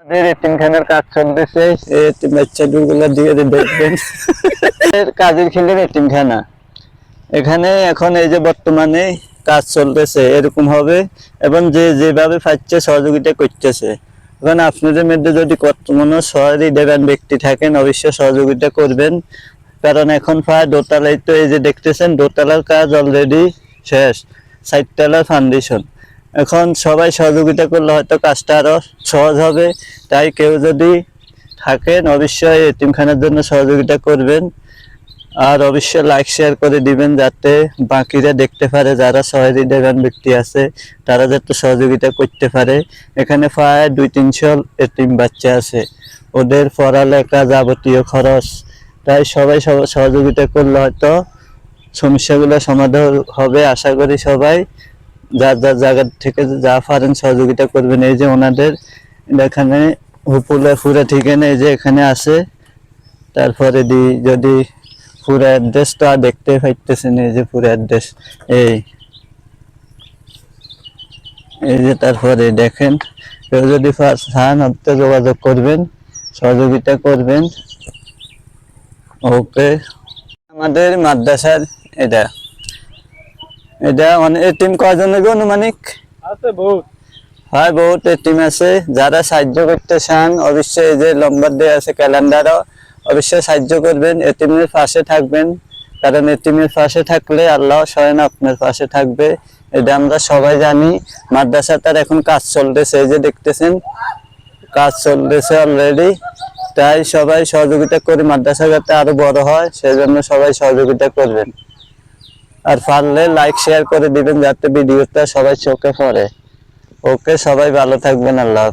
আমাদের এতিমখানার কাজ চলতেছে। এতিম বাচ্চাগুলো দিয়ে দেখবেন কাজের খিলের এতিমখানা। এখানে এখন এই যে বর্তমানে কাজ চলতেছে এরকম হবে এবং যে যেভাবে পাচ্ছে সহযোগিতা করতেছে। এখন আপনাদের মধ্যে যদি কোনো সহৃদয়বান ব্যক্তি থাকেন অবশ্যই সহযোগিতা করবেন, কারণ এখন প্রায় দোতলায় তো এই যে দেখতেছেন দোতলার কাজ অলরেডি শেষ, 4 তলার ফাউন্ডেশন। এখন সবাই সহযোগিতা করলে হয়তো কাজটা আরো সহজ হবে। তাই কেউ যদি থাকেন অবশ্যই এতিমখানার জন্য সহযোগিতা করবেন, আর অবশ্যই লাইক শেয়ার করে দিবেন যাতে বাকিরা দেখতে পারে, যারা সহৃদয়বান ব্যক্তি আছে তারা যাতে সহযোগিতা করতে পারে। এখানে প্রায় 200-300 এতিম বাচ্চা আছে, ওদের পড়ালেখা যাবতীয় খরচ। তাই সবাই সহযোগিতা করলে হয়তো সমস্যাগুলো সমাধান হবে। আশা করি সবাই যার যার জায়গা থেকে যা পারেন সহযোগিতা করবেন। এই যে ওনাদের এখানে পুরা ঠিকানা এই যে এখানে আছে। তারপরে যদি পুরো অ্যাড্রেসটা দেখতে পাইতেছেন, এই যে পুরো অ্যাড্রেস এই যে। তারপরে দেখেন কেউ যদি চান আপনি যোগাযোগ করবেন, সহযোগিতা করবেন। ওকে, আমাদের মাদ্রাসার এটা অনেক এতিম কয়জনের অনুমানিক আছে বহুত। হয়, বহুত এতিম আছে। যারা সাহায্য করতে চান অবশ্যই এই যে নম্বর দেওয়া আছে ক্যালেন্ডারও, অবশ্যই সাহায্য করবেন, এতিমের পাশে থাকবেন। কারণ এতিমের পাশে থাকলে আল্লাহ স্বয়ং আপনার পাশে থাকবে, এটা আমরা সবাই জানি। মাদ্রাসাটার এখন কাজ চলতেছে, এই যে দেখতেছেন কাজ চলতেছে অলরেডি। তাই সবাই সহযোগিতা করে মাদ্রাসা যাতে আরো বড় হয় সেজন্য সবাই সহযোগিতা করবেন। আর পারলে লাইক শেয়ার করে দিবেন যাতে ভিডিওটা সবাই চোখে পড়ে। ওকে, সবাই ভালো থাকবেন। আল্লাহ।